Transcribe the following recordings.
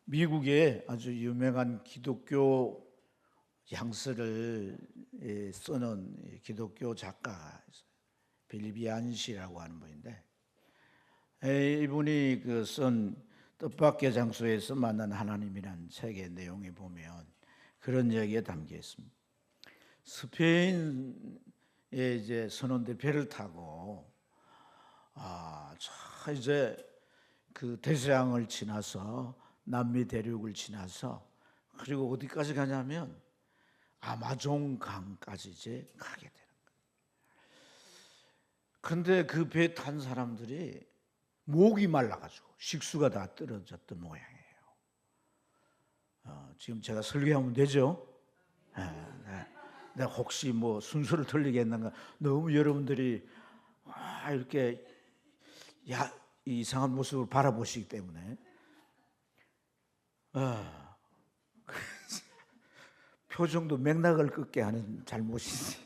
미국의 아주 유명한 기독교 양서를 쓰는 기독교 작가가 있어요. 빌립 얀시라고 하는 분인데, 이분이 쓴 뜻밖의 장소에서 만난 하나님이라는 책의 내용에 보면 그런 이야기가 담겨 있습니다. 스페인의 이제 선원들 배를 타고 이제 그 대서양을 지나서 남미 대륙을 지나서 그리고 어디까지 가냐면 아마존 강까지 이제 가게 되는 거예요. 그런데 그 배 탄 사람들이 목이 말라가지고 식수가 다 떨어졌던 모양이에요. 지금 제가 설교하면 되죠? 내가 혹시 뭐 순서를 틀리겠는가? 너무 여러분들이 이렇게 이상한 모습을 바라보시기 때문에 표정도 맥락을 끊게 하는 잘못이지.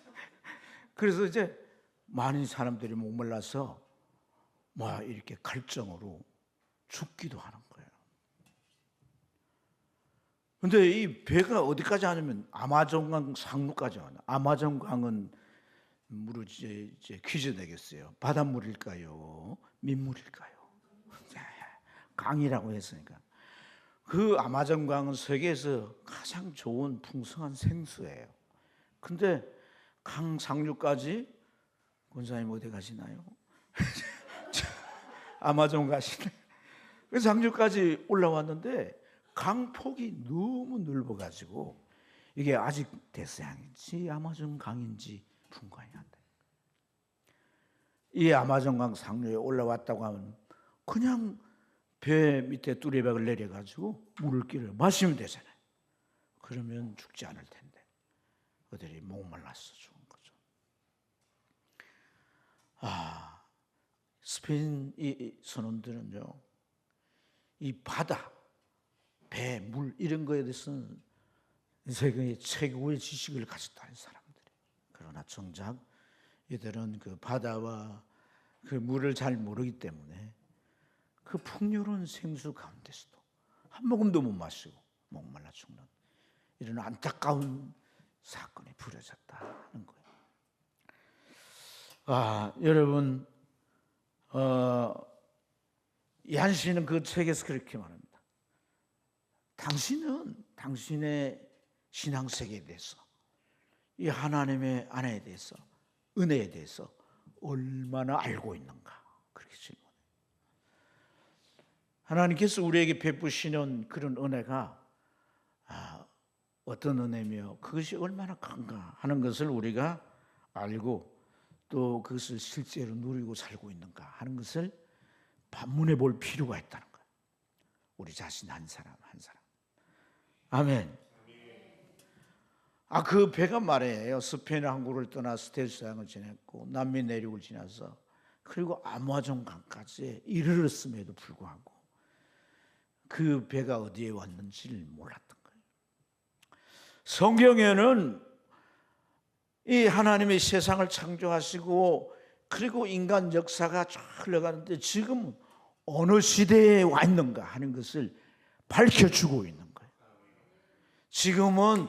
그래서 이제 많은 사람들이 목말라서 이렇게 갈증으로 죽기도 하는 거예요. 근데 이 배가 어디까지 하냐면 아마존강 상류까지 와요. 아마존강은 물을 이제 퀴즈 내겠어요. 바닷물일까요? 민물일까요? 강이라고 했으니까. 그 아마존강은 세계에서 가장 좋은 풍성한 생수예요. 근데 강 상류까지 권사님 어디 가시나요? 아마존 가시네. 그 상류까지 올라왔는데 강폭이 너무 넓어가지고 이게 아직 대서양인지 아마존 강인지 분간이 안 돼요. 이 아마존강 상류에 올라왔다고 하면 그냥 배 밑에 뚜레박을 내려가지고 물을 끼려 마시면 되잖아요. 그러면 죽지 않을 텐데 그들이 목말라서 죽은 거죠. 스페인 이 선원들은요, 이 바다, 배, 물 이런 거에 대해서는 세계의 최고의 지식을 가졌다는 사람들이. 그러나 정작 이들은 그 바다와 그 물을 잘 모르기 때문에 그 풍요로운 생수 가운데서도 한 모금도 못 마시고 목말라 죽는 이런 안타까운 사건이 벌어졌다는 거예요. 여러분, 얀시는 그 책에서 그렇게 말합니다. 당신은 당신의 신앙 세계에 대해서, 이 하나님의 안에 대해서, 은혜에 대해서 얼마나 알고 있는가? 그렇게 질문해요. 하나님께서 우리에게 베푸시는 그런 은혜가 어떤 은혜며 그것이 얼마나 큰가 하는 것을 우리가 알고 또 그것을 실제로 누리고 살고 있는가 하는 것을 반문해 볼 필요가 있다는 거예요. 우리 자신 한 사람 한 사람. 아멘. 그 배가 말이에요. 스페인 항구를 떠나서 대서양을 지냈고 남미 내륙을 지나서 그리고 아마존 강까지 이르렀음에도 불구하고 그 배가 어디에 왔는지를 몰랐던 거예요. 성경에는 이 하나님의 세상을 창조하시고 그리고 인간 역사가 쫙 흘러가는데 지금 어느 시대에 와 있는가 하는 것을 밝혀주고 있는 거예요. 지금은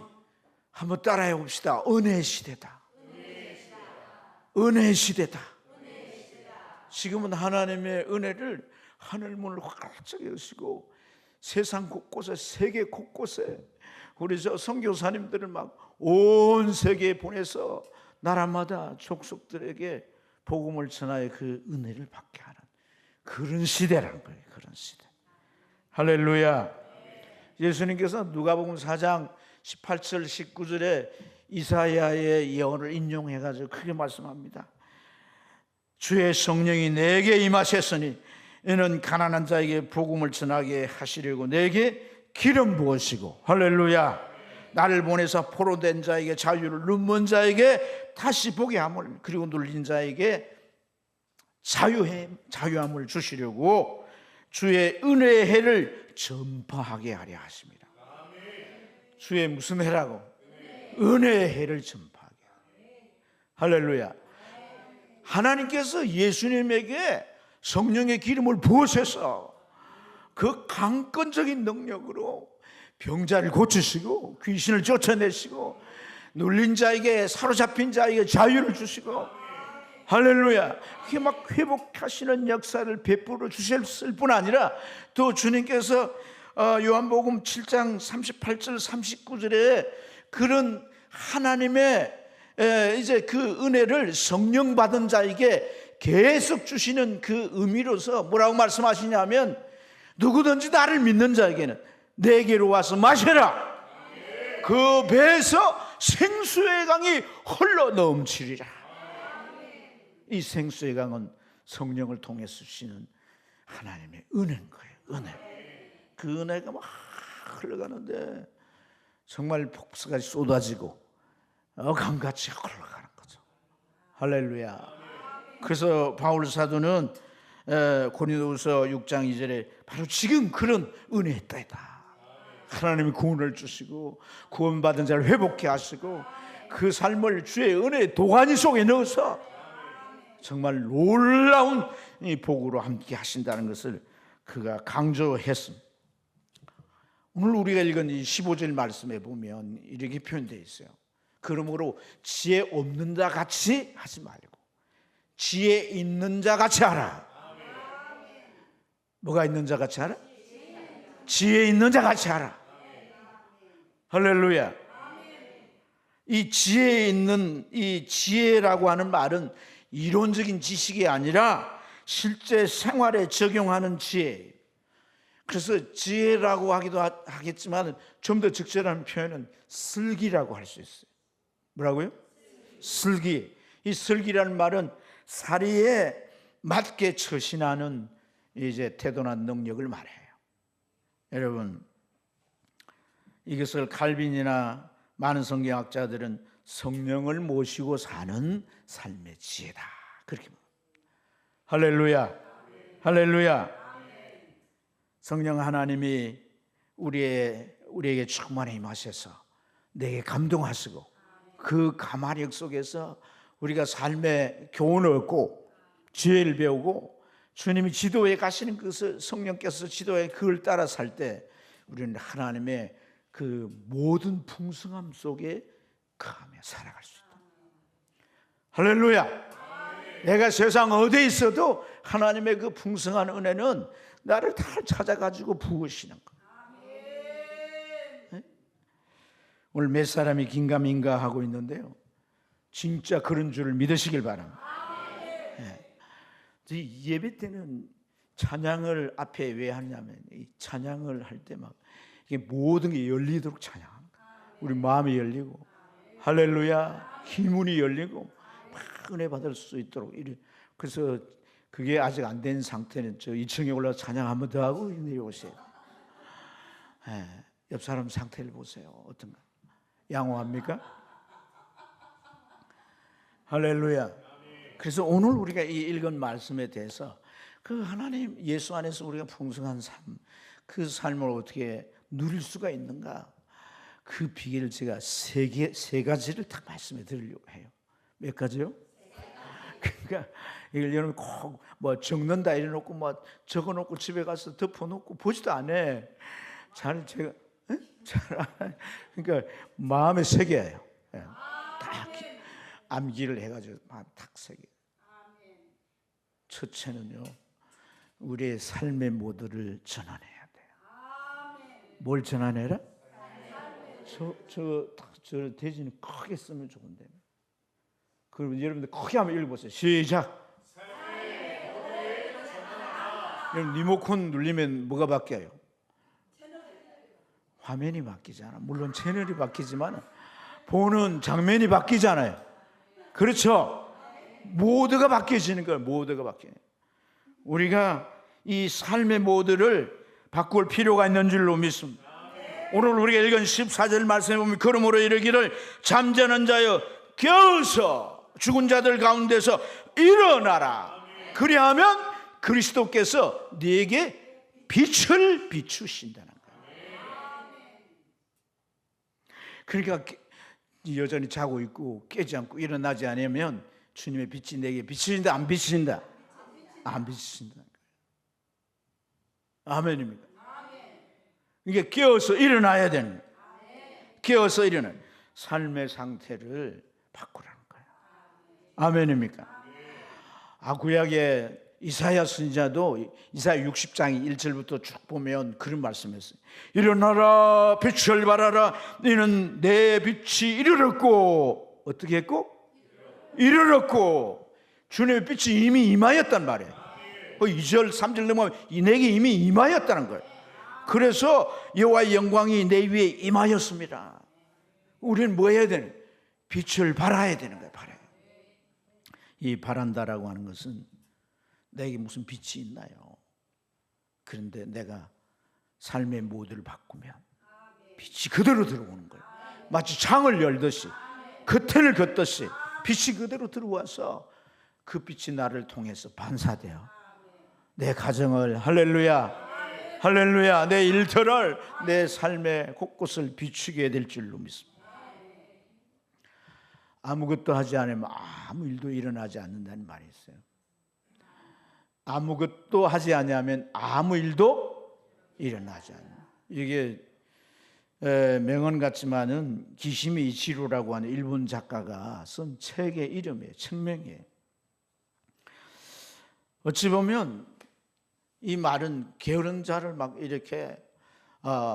한번 따라해 봅시다. 은혜 시대다. 은혜 시대다. 지금은 하나님의 은혜를 하늘문을 활짝 여시고 세상 곳곳에, 세계 곳곳에 우리 선교사님들을 막 온 세계에 보내서 나라마다 족속들에게 복음을 전하여 그 은혜를 받게 하는 그런 시대라는 거예요. 그런 시대. 할렐루야. 예수님께서 누가복음 4장 18절 19절에 이사야의 예언을 인용해가지고 크게 말씀합니다. 주의 성령이 내게 임하셨으니 이는 가난한 자에게 복음을 전하게 하시려고 내게 기름 부으시고, 할렐루야, 나를 보내서 포로된 자에게 자유를, 눈먼 자에게 다시 보게 함을, 그리고 눌린 자에게 자유함을 주시려고 주의 은혜의 해를 전파하게 하려 하십니다. 주의 무슨 해라고? 은혜의 해를 전파하게. 할렐루야. 하나님께서 예수님에게 성령의 기름을 부으셔서 그 강권적인 능력으로 병자를 고치시고 귀신을 쫓아내시고 눌린 자에게, 사로잡힌 자에게 자유를 주시고, 할렐루야, 그게 막 회복하시는 역사를 베풀어 주셨을 뿐 아니라 또 주님께서 요한복음 7장 38절 39절에 그런 하나님의 이제 그 은혜를 성령 받은 자에게 계속 주시는 그 의미로서 뭐라고 말씀하시냐면, 누구든지 나를 믿는 자에게는 내게로 와서 마셔라. 그 배에서 생수의 강이 흘러 넘치리라. 이 생수의 강은 성령을 통해서 주시는 하나님의 은혜인 거예요. 은혜. 그 은혜가 막 흘러가는데 정말 폭수가 쏟아지고 강같이 흘러가는 거죠. 할렐루야. 그래서 바울 사도는 고린도후서 6장 2절에 바로 지금 그런 은혜의 때다. 하나님이 구원을 주시고 구원받은 자를 회복케 하시고 그 삶을 주의 은혜의 도가니 속에 넣어서 정말 놀라운 이 복으로 함께 하신다는 것을 그가 강조했습니다. 오늘 우리가 읽은 이 15절 말씀에 보면 이렇게 표현되어 있어요. 그러므로 지혜 없는 자 같이 하지 말고 지혜 있는 자 같이 하라. 뭐가 있는 자 같이 하라? 지혜 있는 자 같이 하라. 할렐루야. 이 지혜에 있는 이 지혜라고 하는 말은 이론적인 지식이 아니라 실제 생활에 적용하는 지혜. 그래서 지혜라고 하기도 하겠지만 좀 더 적절한 표현은 슬기라고 할 수 있어요. 뭐라고요? 슬기. 이 슬기라는 말은 사리에 맞게 처신하는 이제 태도나 능력을 말해요. 여러분, 이것을 칼빈이나 많은 성경학자들은 성령을 모시고 사는 삶의 지혜다, 그렇게 말합니다. 할렐루야. 할렐루야. 성령 하나님이 우리에게 충만히 임하셔서 내게 감동하시고 그 감화력 속에서 우리가 삶의 교훈을 얻고 지혜를 배우고 주님이 지도에 가시는 것을, 성령께서 지도에 그걸 따라 살 때 우리는 하나님의 그 모든 풍성함 속에 거하며 살아갈 수 있다. 할렐루야. 내가 세상 어디에 있어도 하나님의 그 풍성한 은혜는 나를 다 찾아가지고 부으시는 거예요. 네? 오늘 몇 사람이 긴가민가 하고 있는데요, 진짜 그런 줄을 믿으시길 바랍니다. 네. 예배 때는 찬양을 앞에 왜 하냐면 이 찬양을 할 때 막 이게 모든 게 열리도록 찬양하는 거예요. 우리 마음이 열리고, 할렐루야, 기문이 열리고 막 은혜 받을 수 있도록. 그래서 그게 아직 안 된 상태는 저 2층에 올라서 찬양 한 번 더 하고 내려오세요. 네, 옆 사람 상태를 보세요. 어떤가? 양호합니까? 할렐루야. 그래서 오늘 우리가 이 읽은 말씀에 대해서 그 하나님 예수 안에서 우리가 풍성한 삶, 그 삶을 어떻게 누릴 수가 있는가, 그 비결을 제가 세 가지를 딱 말씀해 드리려고 해요. 몇 가지요? 그러니까 이걸 여러분 꼭 뭐 적는다 이래놓고 뭐 적어놓고 집에 가서 덮어놓고 보지도 안 해. 잘 제가 그러니까 마음에 새겨요. 딱 암기를 해가지고 마음 딱 새겨. 첫째는요, 우리의 삶의 모두를 전환해야 돼요. 뭘 전환해라? 저 대신에 크게 쓰면 좋은데. 그럼 여러분들 크게 한번 읽어보세요. 시작. 여러분 리모컨 눌리면 뭐가 바뀌어요? 화면이 바뀌잖아. 물론 채널이 바뀌지만 보는 장면이 바뀌잖아요. 그렇죠? 모두가 바뀌어지는 거예요. 모두가 바뀌어요. 우리가 이 삶의 모두를 바꿀 필요가 있는 줄로 믿습니다. 오늘 우리가 읽은 14절 말씀에 보면 그러므로 이르기를 잠자는 자여 깨어서 죽은 자들 가운데서 일어나라. 그리하면 그리스도께서 네게 빛을 비추신다는 거예요. 그러니까 여전히 자고 있고 깨지 않고 일어나지 않으면 주님의 빛이 내게 비추신다, 안 비추신다? 안 비추신다는 거예요. 아멘입니까? 이게 깨어서 일어나야 되는 거예요. 깨어서 일어나는 삶의 상태를 바꾸라는 거예요. 아멘입니까? 구약의 이사야 선지자도 이사야 60장 1절부터 쭉 보면 그런 말씀했어요. 일어나라 빛을 발하라 너는 내 빛이 이르렀고 어떻게 했고? 이르렀고 주님의 빛이 이미 임하였단 말이에요. 2절 3절 넘어가면 내게 이미 임하였다는 거예요. 그래서 여호와의 영광이 내 위에 임하였습니다. 우리는 뭐 해야 되는? 빛을 발하야 되는 거예요. 발하야. 이 바란다라고 하는 것은 내게 무슨 빛이 있나요? 그런데 내가 삶의 모드를 바꾸면 빛이 그대로 들어오는 거예요. 마치 창을 열듯이 커튼을 걷듯이 빛이 그대로 들어와서 그 빛이 나를 통해서 반사돼요. 내 가정을 할렐루야 할렐루야 내 일터를 내 삶의 곳곳을 비추게 될 줄로 믿습니다. 아무것도 하지 않으면 아무 일도 일어나지 않는다는 말이 있어요. 아무것도 하지 않으면 아무 일도 일어나지 않아요. 이게 명언 같지만은 기시미 이치로라고 하는 일본 작가가 쓴 책의 이름이에요. 책명이에요. 어찌 보면 이 말은 게으른 자를 막 이렇게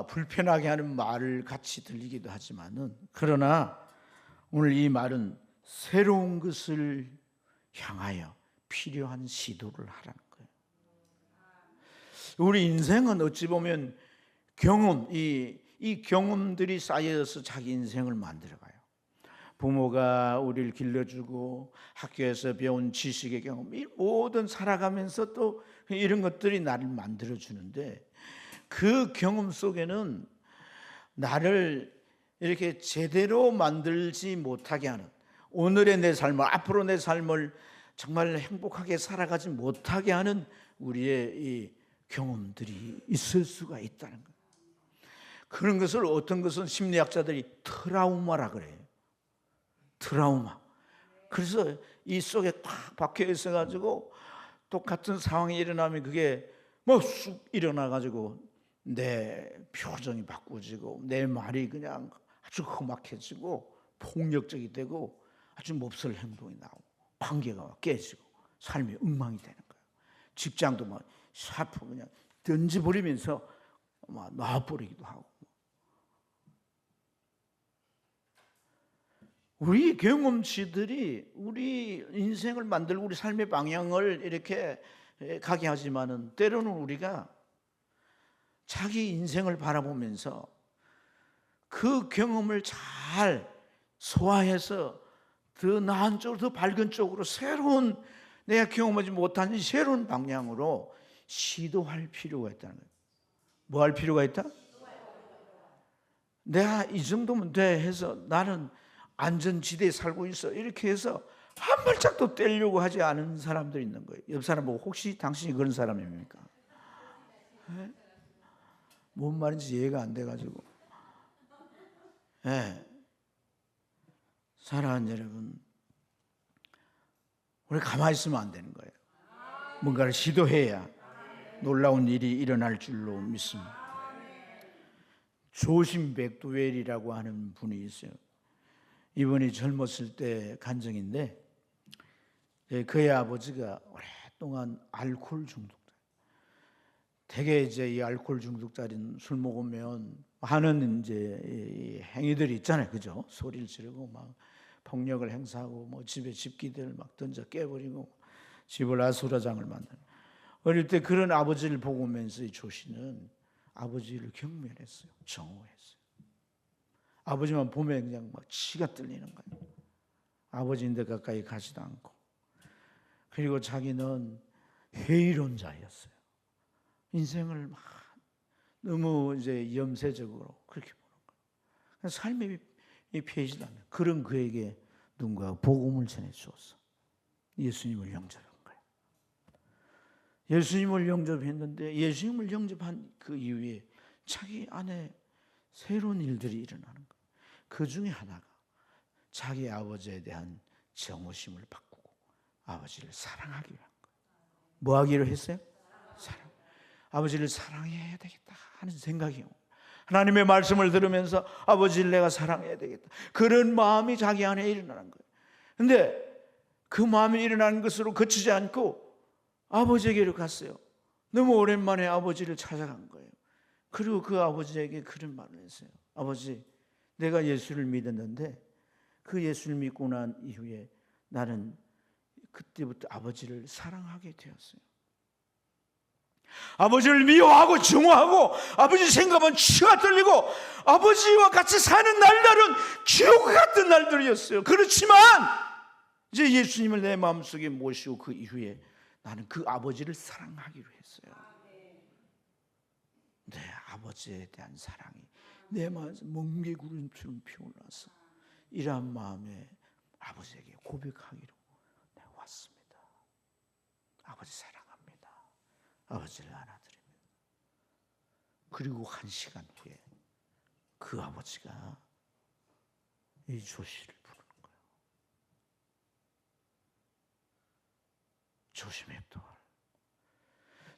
불편하게 하는 말 같이 들리기도 하지만은 그러나 오늘 이 말은 새로운 것을 향하여 필요한 시도를 하라는 거예요. 우리 인생은 어찌 보면 경험, 이 경험들이 쌓여서 자기 인생을 만들어가요. 부모가 우리를 길러주고 학교에서 배운 지식의 경험, 이 모든 살아가면서 또 이런 것들이 나를 만들어주는데 그 경험 속에는 나를 이렇게 제대로 만들지 못하게 하는 오늘의 내 삶을 앞으로 내 삶을 정말 행복하게 살아가지 못하게 하는 우리의 이 경험들이 있을 수가 있다는 거예요. 그런 것을 어떤 것은 심리학자들이 트라우마라 그래요. 트라우마. 그래서 이 속에 딱 박혀 있어 가지고 똑같은 상황이 일어나면 그게 뭐 쑥 일어나 가지고 내 표정이 바꾸지고 내 말이 그냥 아주 험악해지고 폭력적이 되고 아주 몹쓸 행동이 나오고 관계가 깨지고 삶이 엉망이 되는 거예요. 직장도 막 샤프 그냥 던져버리면서 막 놔버리기도 하고. 우리 경험치들이 우리 인생을 만들고 우리 삶의 방향을 이렇게 가게 하지만은 때로는 우리가 자기 인생을 바라보면서 그 경험을 잘 소화해서 더 나은 쪽으로 더 밝은 쪽으로 새로운 내가 경험하지 못한 새로운 방향으로 시도할 필요가 있다는 거예요. 뭐 할 필요가 있다? 내가 이 정도면 돼 해서 나는 안전지대에 살고 있어 이렇게 해서 한 발짝도 떼려고 하지 않은 사람들이 있는 거예요. 옆 사람 보고 혹시 당신이 그런 사람입니까? 네? 뭔 말인지 이해가 안 돼가지고. 네. 사랑하는 여러분, 우리 가만히 있으면 안 되는 거예요. 뭔가를 시도해야 놀라운 일이 일어날 줄로 믿습니다. 조심 백도웰이라고 하는 분이 있어요. 이분이 젊었을 때 간증인데 그의 아버지가 오랫동안 알코올 중독자. 대개 이제 이 알코올 중독자는 술 먹으면 하는 이제 행위들이 있잖아요, 그죠? 소리를 지르고 막 폭력을 행사하고 뭐 집에 집기들 막 던져 깨버리고 집을 아수라장을 만드는. 어릴 때 그런 아버지를 보면서 이 조 씨는 아버지를 경멸했어요, 정오했어요. 아버지만 보면 그냥 막 치가 뚫리는 거예요. 아버지인데 가까이 가지도 않고. 그리고 자기는 회의론자였어요. 인생을 막 너무 이제 염세적으로 그렇게 보는 거예요. 삶이 피해지도 않아요. 그런 그에게 누군가 복음을 전해 주었어. 예수님을 영접한 거예요. 예수님을 영접했는데 예수님을 영접한 그 이후에 자기 안에 새로운 일들이 일어나는 거예요. 그 중에 하나가 자기 아버지에 대한 정오심을 바꾸고 아버지를 사랑하기로 한 거예요. 뭐 하기로 했어요? 사랑. 아버지를 사랑해야 되겠다 하는 생각이에요. 하나님의 말씀을 들으면서 아버지를 내가 사랑해야 되겠다, 그런 마음이 자기 안에 일어나는 거예요. 근데 그 마음이 일어나는 것으로 그치지 않고 아버지에게로 갔어요. 너무 오랜만에 아버지를 찾아간 거예요. 그리고 그 아버지에게 그런 말을 했어요. 아버지, 내가 예수를 믿었는데 그 예수를 믿고 난 이후에 나는 그때부터 아버지를 사랑하게 되었어요. 아버지를 미워하고 증오하고 아버지 생각하면 치가 떨리고 아버지와 같이 사는 날들은 지옥 같은 날들이었어요. 그렇지만 이제 예수님을 내 마음속에 모시고 그 이후에 나는 그 아버지를 사랑하기로 했어요. 내 아버지에 대한 사랑이 내 마음에서 멍게구름처럼 피어나서 이러한 마음에 아버지에게 고백하기로 내가 왔습니다. 아버지 사랑합니다. 아버지를 안아드립니다. 그리고 1시간 후에 그 아버지가 이 조씨를 부르는 거예요. 조심해, 또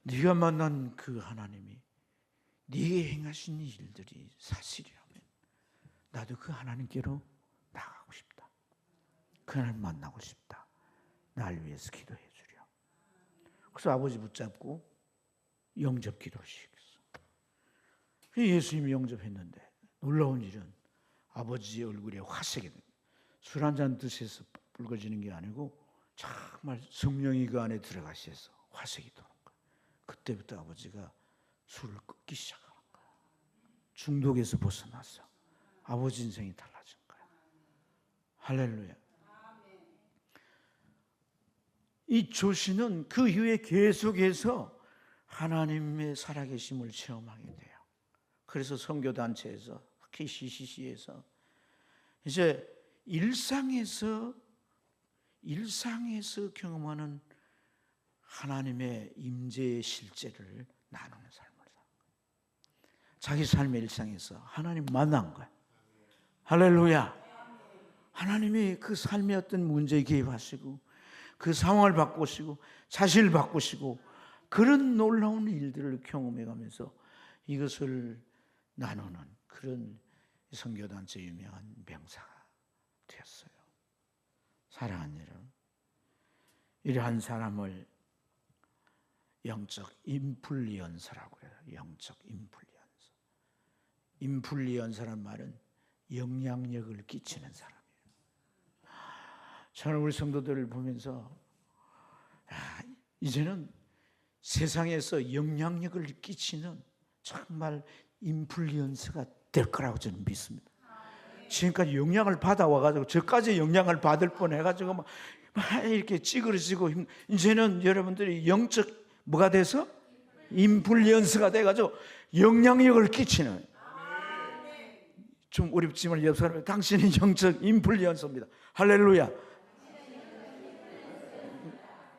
네가 만난 그 하나님이 네게 행하신 일들이 사실이라면 나도 그 하나님께로 나가고 싶다. 그 하나님 만나고 싶다. 날 위해서 기도해 주려. 그래서 아버지 붙잡고 영접 기도를 시켰어. 예수님이 영접했는데 놀라운 일은 아버지의 얼굴에 화색이 술 한잔 드셔서 붉어지는 게 아니고 정말 성령이 그 안에 들어가셔서 화색이 도는 거예요. 그때부터 아버지가 술을 끊기 시작하는 거예요. 중독에서 벗어났어. 아버지 인생이 달라진 거예요. 할렐루야. 이 조씨는 그 이후에 계속해서 하나님의 살아계심을 체험하게 돼요. 그래서 선교단체에서, 특히 CCC에서 이제 일상에서 경험하는 하나님의 임재의 실제를 나누는 삶을 살아요. 자기 삶의 일상에서 하나님 만난 거예요. 할렐루야. 하나님이 그 삶의 어떤 문제에 개입하시고 그 상황을 바꾸시고 자신을 바꾸시고 그런 놀라운 일들을 경험해가면서 이것을 나누는 그런 선교단체 유명한 명사가 되었어요. 사랑하는 여러분, 이러한 사람을 영적 인플루언서라고 해요. 영적 인플루언서. 인플루언서란 말은 영향력을 끼치는 사람이에요. 저는 우리 성도들을 보면서 이제는 세상에서 영향력을 끼치는 정말 인플루언서가 될 거라고 저는 믿습니다. 지금까지 영향을 받아와가지고 저까지 영향을 받을 뻔해가지고 막 이렇게 찌그러지고 이제는 여러분들이 영적 뭐가 돼서 인플루언서가 돼가지고 영향력을 끼치는, 좀 어렵지만 옆 사람이 당신이 영적 인플루언서입니다. 할렐루야.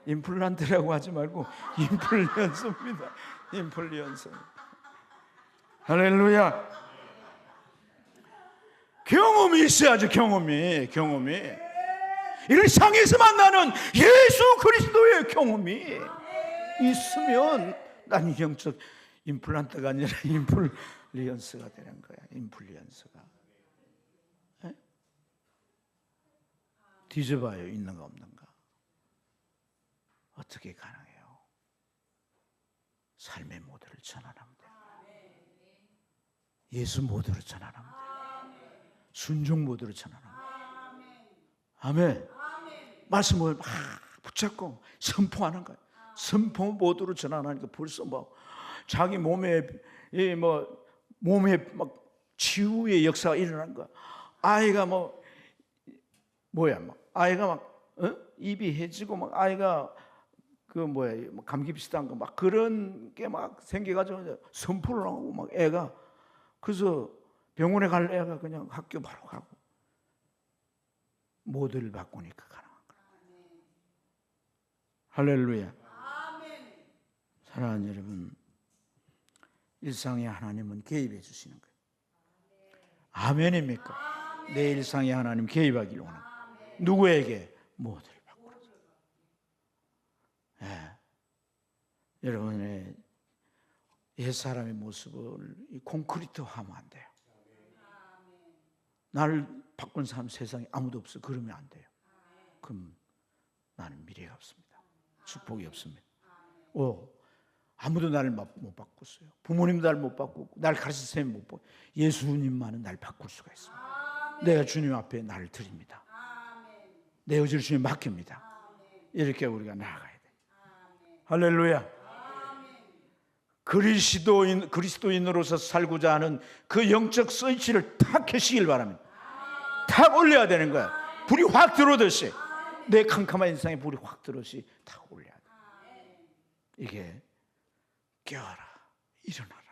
임플란트라고 하지 말고 인플루언서입니다. 인플루언서. 할렐루야. 경험이 있어야죠. 경험이 일상에서 만나는 예수 그리스도의 경험이 있으면 난 영적 임플란트가 아니라 인플루언서가 되는 거야. 인플루언서가. 뒤져봐요. 있는가 없는가. 어떻게 가능해요? 삶의 모델을 전환하면 돼요. 예수 모델을 전환하면 돼요. 순종 모델을 전환하면 돼요. 아멘. 말씀을 막 붙잡고 선포하는 거예요. 선포 모드로 전환하니까 벌써 뭐 자기 몸에 막 치유의 역사가 일어나는 거야. 아이가 아이가 막 입이 해지고 막 아이가 감기 비슷한 거 막 그런 게 막 생겨가지고 선포를 하고 막 애가, 그래서 병원에 갈 애가 그냥 학교 바로 가고 모델을 바꾸니까 가능한 거야. 할렐루야. 사랑하는 여러분, 일상에 하나님은 개입해 주시는 거예요. 아멘입니까? 내 일상에 하나님 개입하기를 원합니다. 누구에게? 모델을 바꾸라고. 여러분의 옛사람의 모습을 콘크리트화하면 안 돼요. 나를 바꾼 사람 세상에 아무도 없어. 그러면 안 돼요. 그럼 나는 미래가 없습니다. 축복이 없습니다. 아무도 나를 못 바꿨어요. 부모님도 나를 못 바꾸고, 날 가르친 선생님 못 바꾸고, 예수님만은 날 바꿀 수가 있습니다. 내가 주님 앞에 나를 드립니다. 내 의지를 주님 맡깁니다. 이렇게 우리가 나아가야 돼요. 할렐루야. 그리스도인으로서 살고자 하는 그 영적 스위치를 탁 켜시길 바랍니다. 탁 올려야 되는 거야. 불이 확 들어오듯이, 내 캄캄한 인생에 불이 확 들어오듯이 탁 올려야 돼. 이게 깨어라, 일어나라.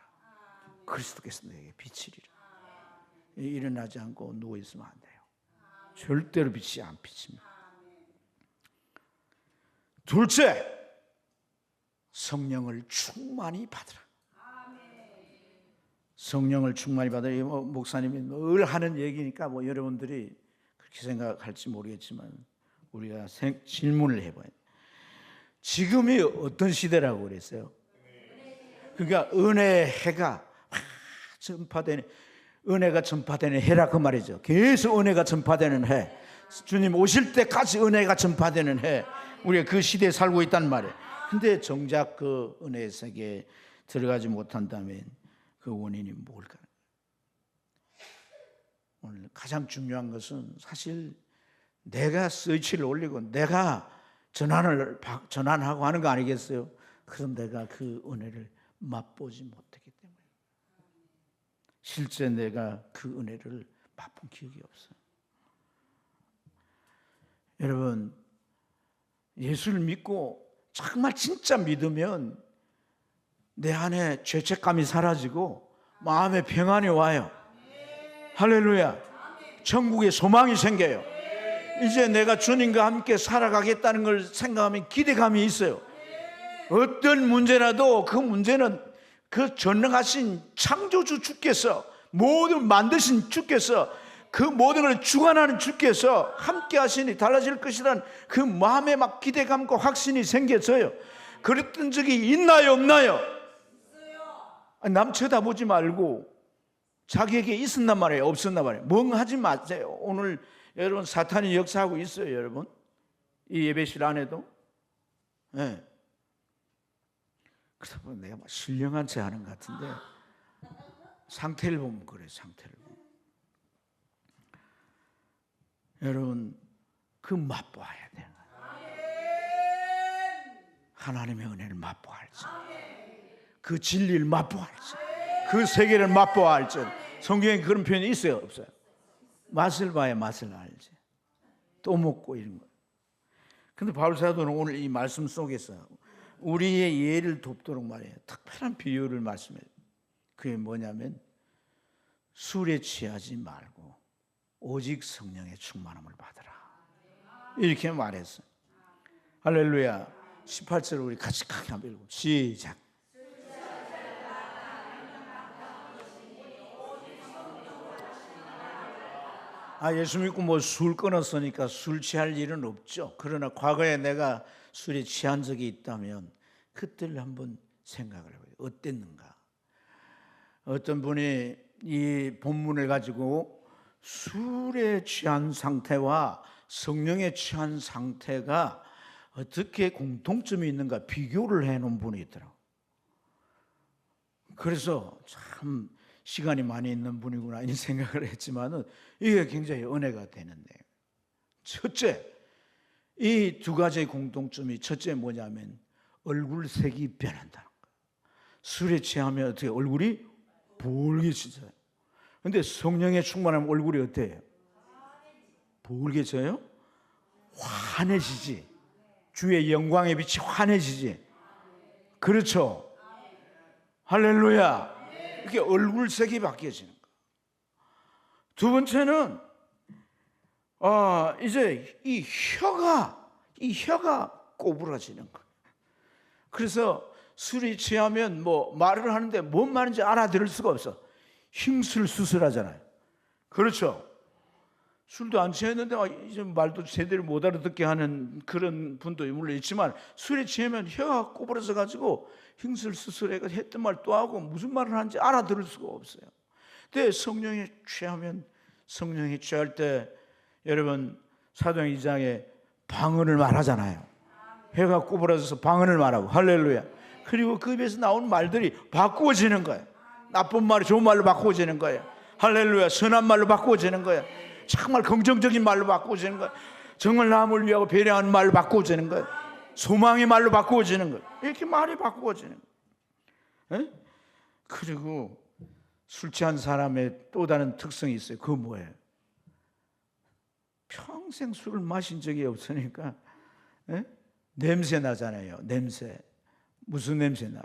그리스도께서 내게 비치리라. 일어나지 않고 누워있으면 안 돼요. 절대로 빛이 안 비칩니다. 둘째, 성령을 충만히 받으라. 성령을 충만히 받으라. 목사님이 늘 하는 얘기니까 여러분들이 그렇게 생각할지 모르겠지만 우리가 질문을 해봐요. 지금이 어떤 시대라고 그랬어요? 그러니까 은혜의 해가 전파되는, 은혜가 전파되는 해라 그 말이죠. 계속 은혜가 전파되는 해, 주님 오실 때까지 은혜가 전파되는 해, 우리가 그 시대에 살고 있단 말이에요. 근데 정작 그 은혜의 세계에 들어가지 못한다면 그 원인이 뭘까? 오늘 가장 중요한 것은 사실 내가 스위치를 올리고 내가 전환하고 하는 거 아니겠어요? 그럼 내가 그 은혜를 맛보지 못했기 때문에, 실제 내가 그 은혜를 맛본 기억이 없어요. 여러분, 예수를 믿고 정말 진짜 믿으면 내 안에 죄책감이 사라지고 마음에 평안이 와요. 할렐루야. 천국에 소망이 생겨요. 이제 내가 주님과 함께 살아가겠다는 걸 생각하면 기대감이 있어요. 어떤 문제라도 그 문제는 그 전능하신 창조주 주께서, 모든 만드신 주께서, 그 모든 걸 주관하는 주께서 함께 하시니 달라질 것이라는 그 마음에 막 기대감과 확신이 생겨져요. 그랬던 적이 있나요, 없나요? 남 쳐다보지 말고 자기에게 있었단 말이에요, 없었단 말이에요? 멍하지 마세요. 오늘 여러분 사탄이 역사하고 있어요, 여러분. 이 예배실 안에도. 네. 그러다 보면 내가 막 신령한 체 하는 것 같은데 상태를 보면 그래요, 상태를 보면. 여러분, 그 맛보아야 돼요. 하나님의 은혜를 맛보아야지, 그 진리를 맛보아야지, 그 세계를 맛보아야지. 성경에 그런 표현이 있어요, 없어요? 맛을 봐야 맛을 알지. 또 먹고 이런 거. 근데 바울 사도는 오늘 이 말씀 속에서 우리의 예를 돕도록 말해요. 특별한 비유를 말씀해요. 그게 뭐냐면 술에 취하지 말고 오직 성령의 충만함을 받으라, 이렇게 말했어요. 할렐루야. 18절 우리 같이 크게 한번 읽고 시작. 예수 믿고 술 끊었으니까 술 취할 일은 없죠. 그러나 과거에 내가 술에 취한 적이 있다면 그때를 한번 생각을 해봐요. 어땠는가? 어떤 분이 이 본문을 가지고 술에 취한 상태와 성령에 취한 상태가 어떻게 공통점이 있는가 비교를 해놓은 분이 있더라고요. 그래서 참 시간이 많이 있는 분이구나 이 생각을 했지만은 이게 굉장히 은혜가 되는데, 첫째, 이 두 가지의 공통점이, 첫째 뭐냐면 얼굴색이 변한다는 거예요. 술에 취하면 어떻게 얼굴이 볼개지져요. 근데 성령에 충만하면 얼굴이 어때요? 볼개져요? 환해지지. 주의 영광의 빛이 환해지지. 그렇죠? 할렐루야. 이렇게 얼굴색이 바뀌어지는 거예요. 두 번째는 이제 이 혀가 꼬부라지는 거예요. 그래서 술이 취하면 말을 하는데 뭔 말인지 알아들을 수가 없어. 흉술수술하잖아요. 그렇죠? 술도 안 취했는데 이제 말도 제대로 못 알아듣게 하는 그런 분도 물론 있지만, 술에 취하면 혀가 꼬부러져 가지고 hin슬스슬해가 했던 말 또 하고 무슨 말을 하는지 알아들을 수가 없어요. 근데 성령에 취할 때 여러분 사도행 2장에 방언을 말하잖아요. 혀가 꼬부러져서 방언을 말하고, 할렐루야. 그리고 그 입에서 나오는 말들이 바꾸어지는 거예요. 나쁜 말이 좋은 말로 바꾸어지는 거예요. 할렐루야. 선한 말로 바꾸어지는 거예요. 정말 긍정적인 말로 바꾸어지는 거예요. 정말 남을 위하고 배려하는 말로 바꾸어지는 거예요. 소망의 말로 바꾸어지는 거예요. 이렇게 말이 바꾸어지는 거예요. 에? 그리고 술 취한 사람의 또 다른 특성이 있어요. 그거 뭐예요? 평생 술을 마신 적이 없으니까 냄새 나잖아요. 냄새. 무슨 냄새 나요?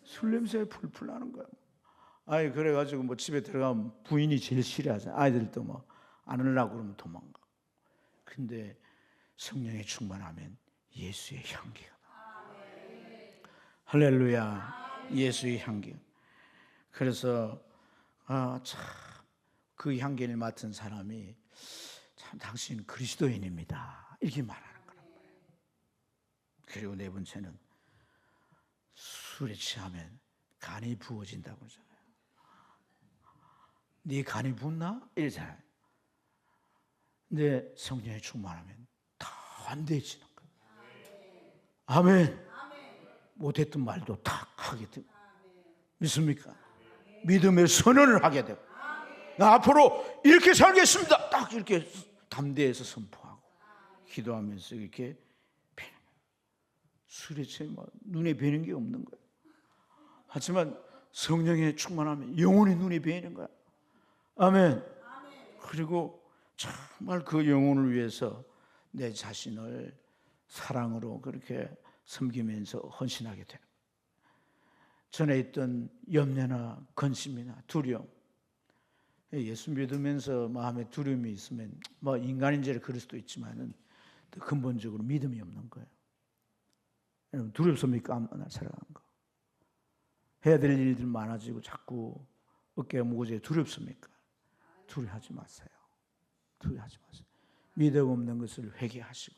술 냄새에 풀풀 나는 거예요. 아이, 그래가지고 뭐 집에 들어가면 부인이 제일 싫어하잖아요. 아이들도 뭐 안 하려고 그러면 도망가. 근데 성령에 충만하면 예수의 향기가 나요. 할렐루야. 예수의 향기. 그래서 참 그 향기를 맡은 사람이 참 당신 그리스도인입니다, 이렇게 말하는 거란 말이에요. 그리고 네 번째는 술에 취하면 간이 부어진다고 그러잖아요. 네 간이 붓나? 이러잖아요. 근데 성령에 충만하면 다 완대해지는 거예요. 아멘. 못했던 말도 탁 하게 되고. 믿습니까? 믿음의 선언을 하게 되고, 나 앞으로 이렇게 살겠습니다, 딱 이렇게 담대해서 선포하고 기도하면서 이렇게 배는 거예요. 술에 취하면 눈에 뵈는 게 없는 거예요. 하지만 성령에 충만하면 영혼의 눈이 배이는 거야. 아멘. 그리고 정말 그 영혼을 위해서 내 자신을 사랑으로 그렇게 섬기면서 헌신하게 돼요. 전에 있던 염려나 근심이나 두려움, 예수 믿으면서 마음에 두려움이 있으면 뭐 인간인지라 그럴 수도 있지만은 근본적으로 믿음이 없는 거예요. 여러분 두렵습니까? 앞날 살아가는 거. 해야 될 일들 많아지고 자꾸 어깨가 무거워져. 두렵습니까? 두려워하지 마세요. 두려워하지 마세요. 믿음 없는 것을 회개하시고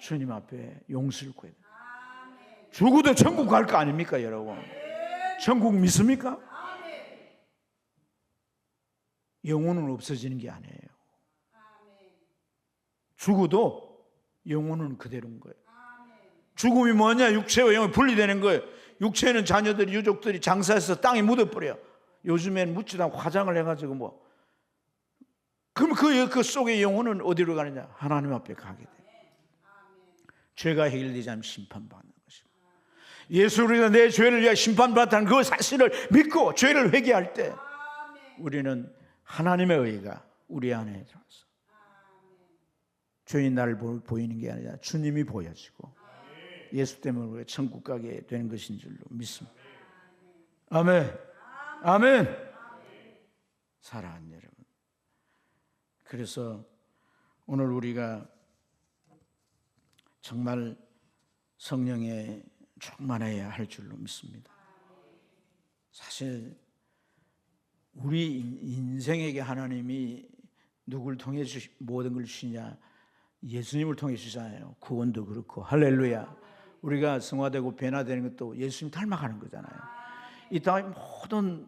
주님 앞에 용서를 구해야 돼요. 죽어도 천국 갈 거 아닙니까, 여러분? 천국 믿습니까? 영혼은 없어지는 게 아니에요. 죽어도 영혼은 그대로인 거예요. 죽음이 뭐냐? 육체와 영혼이 분리되는 거예요. 육체는 자녀들이, 유족들이 장사해서 땅에 묻어버려요. 요즘엔 묻지도 않고 화장을 해가지고 뭐. 그럼 그 속의 영혼은 어디로 가느냐? 하나님 앞에 가게 돼요. 죄가 해결되지 않으면 심판받는 것이고, 예수가 내 죄를 위하여 심판받았다는 그 사실을 믿고 죄를 회개할 때 우리는 하나님의 의가 우리 안에 들어와서 죄인 나를 보이는 게 아니라 주님이 보여지고 예수 때문에 우리가 천국 가게 되는 것인 줄로 믿습니다. 아멘. 아멘. 사랑하는 여러분, 그래서 오늘 우리가 정말 성령에 충만해야 할 줄로 믿습니다. 사실 우리 인생에게 하나님이 누굴 통해 모든 걸 주시냐? 예수님을 통해 주잖아요. 구원도 그렇고. 할렐루야. 우리가 성화되고 변화되는 것도 예수님 닮아가는 거잖아요. 이 땅의 모든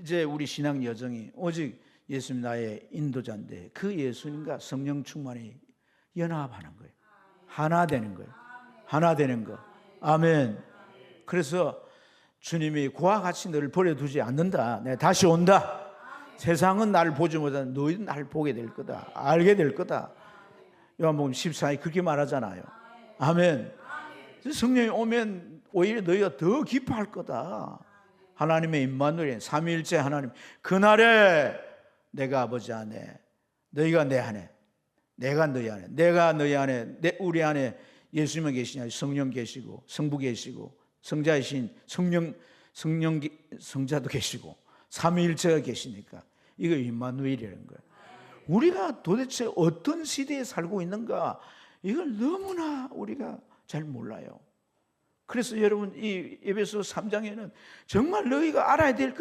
이제 우리 신앙 여정이 오직 예수님 나의 인도자인데 그 예수님과 성령 충만이 연합하는 거예요. 하나 되는 거예요. 하나 되는 거. 아멘. 그래서 주님이 그와 같이 너를 버려두지 않는다. 내가 다시 온다. 세상은 나를 보지 못하는데 너희는 나를 보게 될 거다. 알게 될 거다. 요한복음 14에 그렇게 말하잖아요. 아멘. 성령이 오면 오히려 너희가 더 기뻐할 거다. 하나님의 임마누엘, 삼위일체 하나님. 그날에 내가 아버지 안에, 너희가 내 안에, 내가 너희 안에, 내가 너희 안에, 우리 안에 예수님은 계시냐? 성령 계시고 성부 계시고 성자이신 성자도 계시고 삼위일체가 계시니까 이거 임마누엘이라는 거예요. 우리가 도대체 어떤 시대에 살고 있는가, 이걸 너무나 우리가 잘 몰라요. 그래서 여러분 이 에베소 3장에는 정말 너희가 알아야 될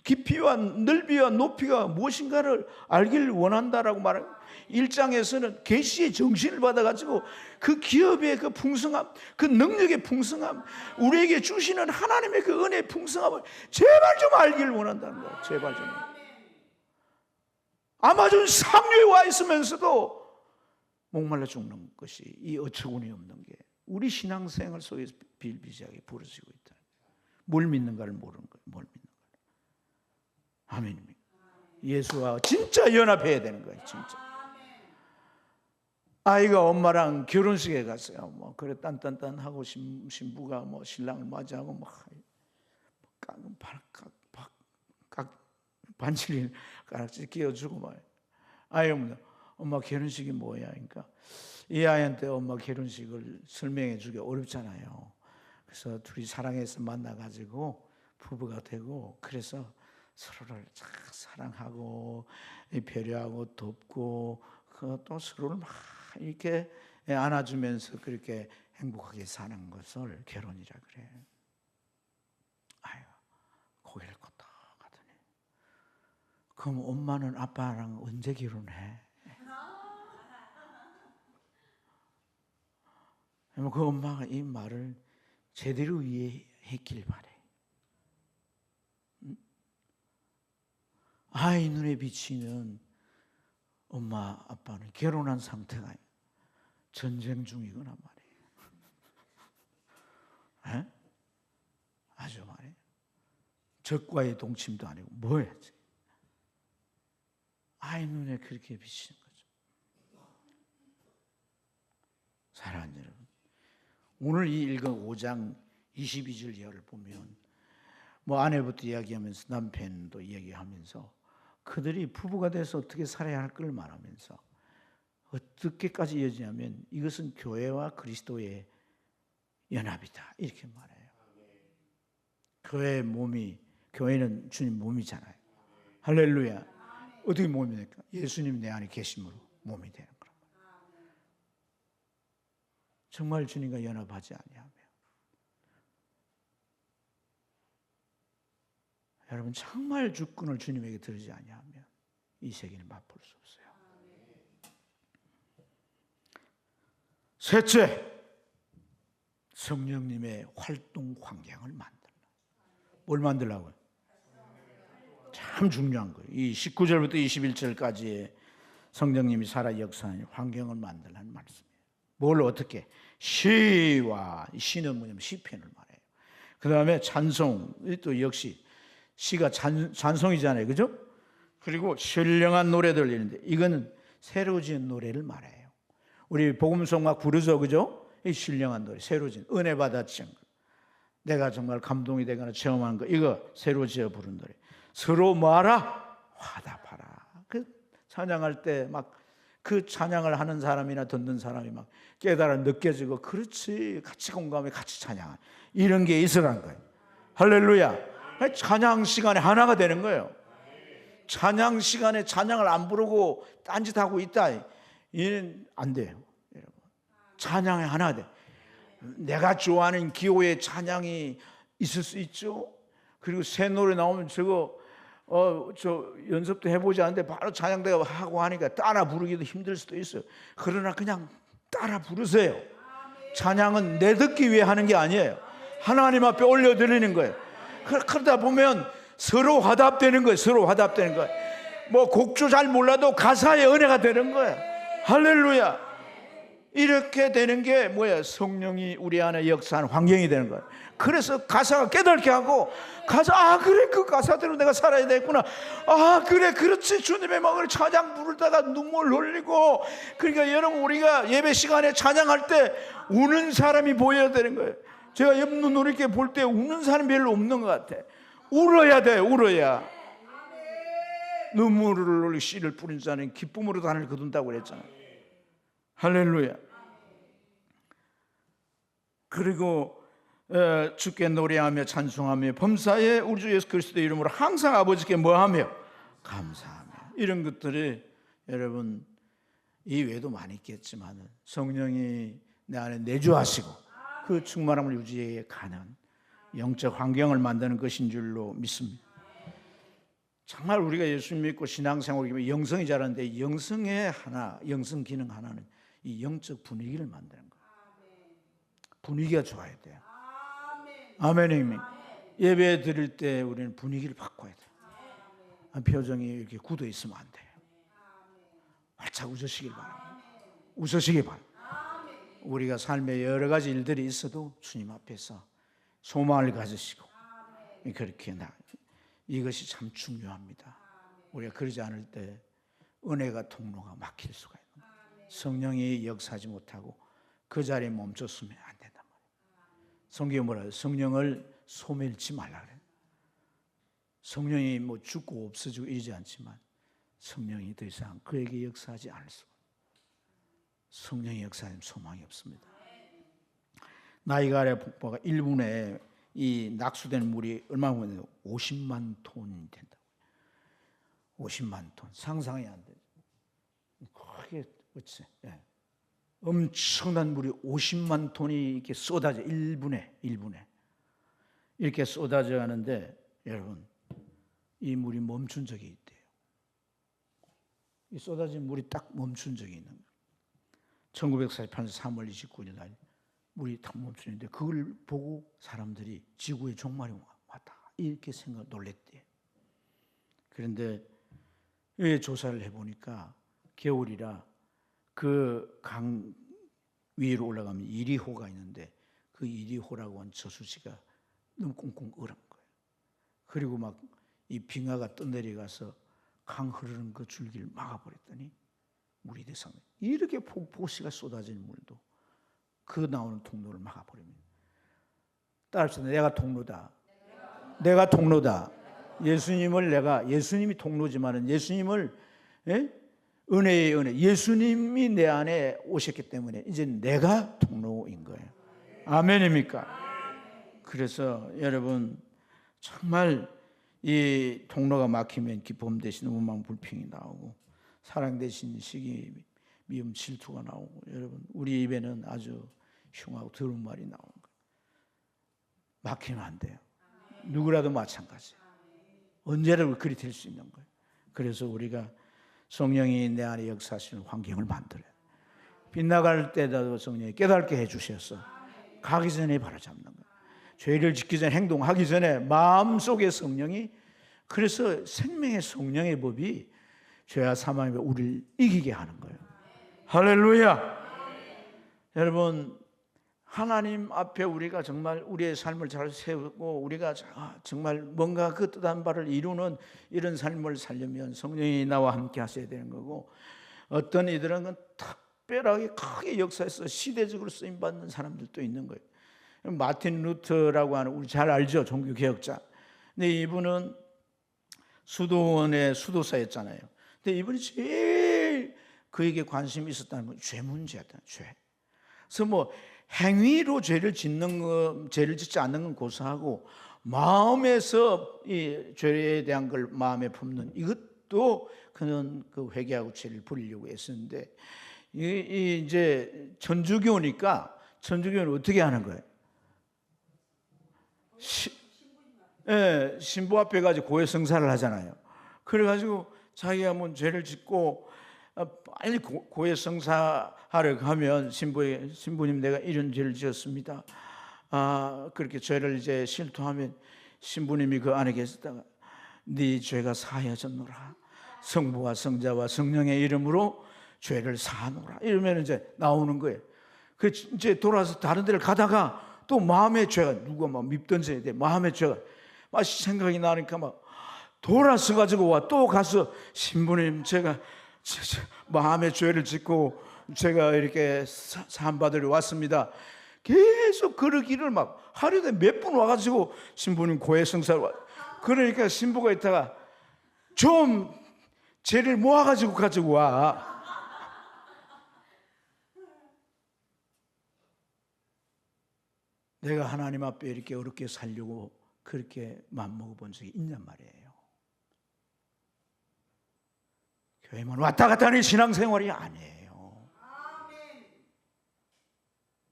깊이와 넓이와 높이가 무엇인가를 알기를 원한다라고 말합니다. 1장에서는 계시의 정신을 받아가지고 그 기업의 그 풍성함, 그 능력의 풍성함, 우리에게 주시는 하나님의 그 은혜의 풍성함을 제발 좀 알기를 원한다는 거예요. 제발 좀. 아마존 상류에 와 있으면서도 목말라 죽는 것이 이 어처구니 없는 게 우리 신앙생활 속에서 비일비재하게 벌어지고 있다. 뭘 믿는가를 모르는 거예요. 뭘 믿는 거예요. 아멘입니다. 예수와 진짜 연합해야 되는 거예요. 진짜. 아이가 엄마랑 결혼식에 갔어요. 뭐 그래 딴딴딴하고 신부가 뭐 신랑을 맞이하고 막 반지를 가락지 끼워주고 막. 아이 엄마 결혼식이 뭐야? 그러니까 이 아이한테 엄마 결혼식을 설명해 주기 어렵잖아요. 그래서 둘이 사랑해서 만나가지고 부부가 되고 그래서 서로를 잘 사랑하고 배려하고 돕고 또 서로를 막 이렇게 안아주면서 그렇게 행복하게 사는 것을 결혼이라 그래. 아유, 고개를 끄덕 하더니 그럼 엄마는 아빠랑 언제 결혼해? 그 엄마가 이 말을 제대로 이해했길 바래. 아이 눈에 비치는 엄마 아빠는 결혼한 상태가 아니야. 전쟁 중이거나 말이에요. 아주 말이에요. 적과의 동침도 아니고 뭐야지. 아이 눈에 그렇게 비치는 거죠. 사랑하는 여러분, 오늘 이 읽은 5장 22절 이하를 보면 뭐 아내부터 이야기하면서 남편도 이야기하면서 그들이 부부가 돼서 어떻게 살아야 할 걸 말하면서 어떻게까지 이어지냐면 이것은 교회와 그리스도의 연합이다 이렇게 말해요. 교회의 몸이, 교회는 주님 몸이잖아요. 할렐루야. 어떻게 몸입니까? 예수님 내 안에 계심으로 몸이 되는 거란 말이에요. 정말 주님과 연합하지 아니하며 여러분 정말 주권을 주님에게 들지 아니하면 이 세계는 맛볼 수 없어요. 셋째, 성령님의 활동 환경을 만들라. 뭘 만들라고요? 참 중요한 거예요. 이 19절부터 21절까지의 성령님이 살아 역사하는 환경을 만들라는 말씀이에요. 뭘 어떻게? 시와, 시는 뭐냐면 시편을 말해요. 그 다음에 찬송, 또 역시 시가 찬송이잖아요. 그죠? 그리고 신령한 노래들 있는데 이거는 새로 지은 노래를 말해요. 우리 복음송 막 부르죠. 그죠? 이 신령한 노래, 새로 지은 은혜 받았지. 내가 정말 감동이 되거나 체험한 거 이거 새로 지어 부른 노래. 서로 뭐하라? 화답하라. 그 찬양할 때 막 그 찬양을 하는 사람이나 듣는 사람이 막 깨달아 느껴지고 그렇지 같이 공감해 같이 찬양 이런 게 있으라는 거예요. 할렐루야. 찬양 시간에 하나가 되는 거예요. 찬양 시간에 찬양을 안 부르고 딴짓하고 있다 이는 안 돼요. 여러분. 찬양에 하나 돼. 내가 좋아하는 기호의 찬양이 있을 수 있죠. 그리고 새 노래 나오면 저거 저 연습도 해보지 않는데 바로 찬양대가 하고 하니까 따라 부르기도 힘들 수도 있어요. 그러나 그냥 따라 부르세요. 찬양은 내 듣기 위해 하는 게 아니에요. 하나님 앞에 올려드리는 거예요. 그러다 보면 서로 화답되는 거예요. 서로 화답되는 거예요. 뭐 곡조 잘 몰라도 가사의 은혜가 되는 거예요. 할렐루야. 이렇게 되는 게 뭐야? 성령이 우리 안에 역사하는 환경이 되는 거예요. 그래서 가사가 깨닫게 하고 가사 그래 그 가사대로 내가 살아야 되겠구나. 그래 그렇지 주님의 마음을 찬양 부르다가 눈물 흘리고 그러니까 여러분 우리가 예배 시간에 찬양할 때 우는 사람이 보여야 되는 거예요. 제가 옆 눈으로 이렇게 볼 때 우는 사람이 별로 없는 것 같아. 울어야 돼. 울어야. 눈물을 흘리고 씨를 뿌린 자는 기쁨으로 단을 거둔다고 그랬잖아요. 할렐루야. 그리고 주께 노래하며 찬송하며 범사에 우리 주 예수 그리스도의 이름으로 항상 아버지께 뭐하며 감사하며 이런 것들이 여러분 이 외에도 많이 있겠지만 성령이 내 안에 내주하시고 그 충만함을 유지해 가는 영적 환경을 만드는 것인 줄로 믿습니다. 정말 우리가 예수 믿고 신앙생활을 영성이 자라는데 영성의 하나, 영성 기능 하나는 이 영적 분위기를 만드는 거예요. 분위기가 좋아야 돼요. 아멘입니다. 예배 드릴 때 우리는 분위기를 바꿔야 돼요. 표정이 이렇게 굳어 있으면 안 돼요. 활짝 웃으시길 바랍니다. 웃으시길 바랍니다. 우리가 삶에 여러 가지 일들이 있어도 주님 앞에서 소망을 가지시고 그렇게 이것이 참 중요합니다. 우리가 그러지 않을 때 은혜가 통로가 막힐 수가 있는 거예요. 성령이 역사하지 못하고 그 자리에 멈췄으면 안 된단 말이에요. 성경에 뭐라 해요? 성령을 소멸치 말라 그래요. 성령이 뭐 죽고 없어지고 이러지 않지만 성령이 더 이상 그에게 역사하지 않을 수가 없어요. 성령이 역사하면 소망이 없습니다. 나이가랴 폭포가 1분에 이 낙수되는 물이 얼마나 되냐면 50만 톤이 된다고. 50만 톤. 상상이 안 되죠. 크게 그렇지. 예. 엄청난 물이 50만 톤이 이렇게 쏟아져 1분에 이렇게 쏟아져 가는데 여러분 이 물이 멈춘 적이 있대요. 이 쏟아진 물이 딱 멈춘 적이 있는 거예요. 1948년 3월 29일 날 물이 딱 멈추는데 그걸 보고 사람들이 지구의 종말이 왔다 이렇게 생각 놀랬대요. 그런데 조사를 해보니까 겨울이라 그 강 위로 올라가면 이리호가 있는데 그 이리호라고 하는 저수지가 너무 꽁꽁 얼은 거예요. 그리고 막 이 빙하가 떠내려가서 강 흐르는 그 줄기를 막아버렸더니 물이 대상 이렇게 폭포시가 쏟아진 물도 그 나오는 통로를 막아버립니다. 따라서 내가 통로다. 내가 통로다. 예수님이 통로지만은 예수님을 은혜의 은혜. 예수님이 내 안에 오셨기 때문에 이제 내가 통로인 거예요. 아멘입니까? 그래서 여러분 정말 이 통로가 막히면 기쁨 대신 원망 불평이 나오고 사랑 대신 시기 미움 질투가 나오고 여러분 우리 입에는 아주 흉하고 더러운 말이 나오는 거예요. 막히면 안 돼요. 누구라도 마찬가지예요. 언제라도 그리 될 수 있는 거예요. 그래서 우리가 성령이 내 안에 역사하시는 환경을 만들어요. 빗나갈 때라도 성령이 깨닫게 해주셔서 가기 전에 바로잡는 거예요. 죄를 짓기 전에 행동하기 전에 마음속에 성령이 그래서 생명의 성령의 법이 죄와 사망의 법 우리를 이기게 하는 거예요. 할렐루야. 여러분 하나님 앞에 우리가 정말 우리의 삶을 잘 세우고 우리가 정말 뭔가 그 뜻한 바를 이루는 이런 삶을 살려면 성령이 나와 함께 하셔야 되는 거고 어떤 이들은 특별하게 크게 역사에서 시대적으로 쓰임받는 사람들도 있는 거예요. 마틴 루터라고 하는 우리 잘 알죠? 종교개혁자. 근데 이분은 수도원의 수도사였잖아요. 근데 이분이 제일 그에게 관심이 있었다는 건 죄 문제였다. 죄. 그래서 뭐 행위로 죄를 짓지 않는 건 고사하고 마음에서 이 죄에 대한 걸 마음에 품는 이것도 그는 그 회개하고 죄를 버리려고 했었는데 이제 천주교니까 천주교는 어떻게 하는 거예요? 신부 앞에 가지고 고해성사를 하잖아요. 그래가지고 자기가 뭐 죄를 짓고 빨리 고해성사하러 가면 신부님 내가 이런 죄를 지었습니다. 그렇게 죄를 이제 실토하면 신부님이 그 안에 계시다가 네 죄가 사하여졌노라. 성부와 성자와 성령의 이름으로 죄를 사하노라. 이러면 이제 나오는 거예요. 그 이제 돌아서 다른 데를 가다가 또 마음의 죄가 누가 막 밉던져야 돼. 마음의 죄가 막 생각이 나니까 막 돌아서 가지고 와 또 가서 신부님 제가 마음의 죄를 짓고 제가 이렇게 사함받으러 왔습니다. 계속 그러기를 막 하루에 몇 번 와가지고 신부님 고해성사를 와. 그러니까 신부가 있다가 좀 죄를 모아가지고 가지고 와. 내가 하나님 앞에 이렇게 어렵게 살려고 그렇게 맘먹어 본 적이 있냔 말이에요. 교회만 왔다 갔다 하는 신앙생활이 아니에요.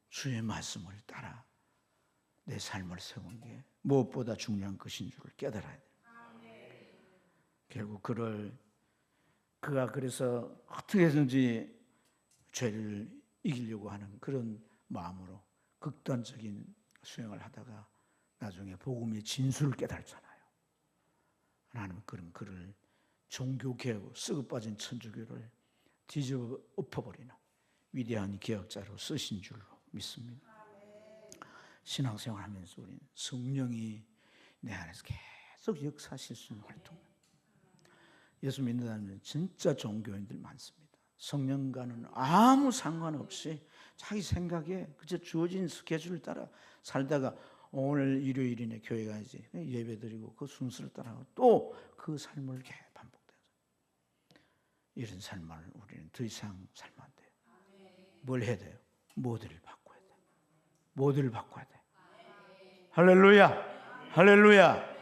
주의 말씀을 따라 내 삶을 세운 게 무엇보다 중요한 것인 줄을 깨달아야 돼요. 결국 그가 그래서 어떻게든지 죄를 이기려고 하는 그런 마음으로 극단적인 수행을 하다가 나중에 복음의 진수를 깨달잖아요. 하나님은 그를 종교개혁, 썩어 빠진 천주교를 뒤집어 엎어버리는 위대한 개혁자로 쓰신 줄로 믿습니다. 신앙생활하면서 우리는 성령이 내 안에서 계속 역사하실 수 있는 활동. 예수 믿는다면 진짜 종교인들 많습니다. 성령과는 아무 상관없이 자기 생각에 그저 주어진 스케줄을 따라 살다가 오늘 일요일이네 교회 가야지 예배드리고 그 순서를 따라가고 또 그 삶을 이렇게 반복돼서 이런 삶을 우리는 더 이상 살면 안 돼요. 뭘 해야 돼요? 모델을 바꿔야 돼요. 모델을 바꿔야 돼요. 할렐루야, 할렐루야.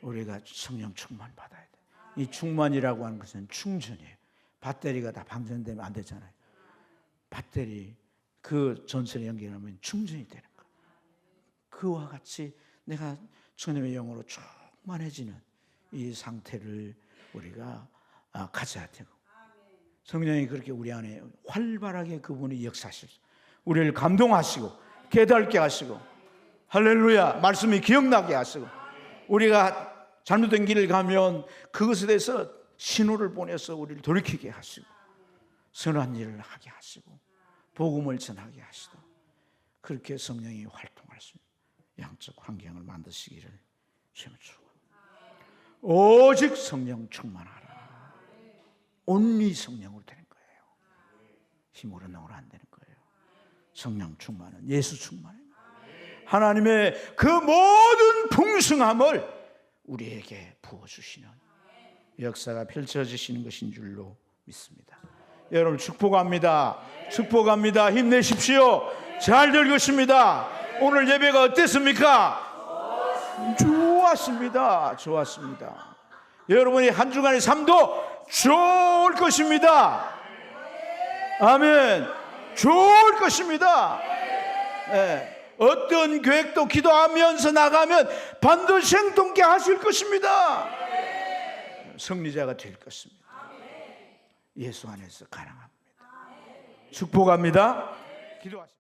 우리가 성령 충만 받아야 돼요. 이 충만이라고 하는 것은 충전이에요. 배터리가 다 방전되면 안 되잖아요. 배터리 그 전선에 연결하면 충전이 되는 거예요. 그와 같이 내가 주님의 영으로 충만해지는 이 상태를 우리가 가져야 되고, 성령이 그렇게 우리 안에 활발하게 그분이 역사하시고 우리를 감동하시고 깨닫게 하시고, 할렐루야, 말씀이 기억나게 하시고, 우리가 잘못된 길을 가면 그것에 대해서 신호를 보내서 우리를 돌이키게 하시고 선한 일을 하게 하시고 복음을 전하게 하시고, 그렇게 성령이 활동할 수 있는 양적 환경을 만드시기를 주님을 축원합니다. 오직 성령 충만하라. 온리 성령으로 되는 거예요. 힘으로 능으로 안 되는 거예요. 성령 충만은 예수 충만입니다. 하나님의 그 모든 풍성함을 우리에게 부어주시는 역사가 펼쳐지시는 것인 줄로 믿습니다. 여러분 축복합니다. 축복합니다. 힘내십시오. 잘 될 것입니다. 오늘 예배가 어땠습니까? 좋았습니다. 좋았습니다. 여러분이 한 주간의 삶도 좋을 것입니다. 아멘. 좋을 것입니다. 네. 어떤 계획도 기도하면서 나가면 반드시 행동케 하실 것입니다. 승리자가 될 것입니다. 예수 안에서 가능합니다. 축복합니다. 기도하십시오.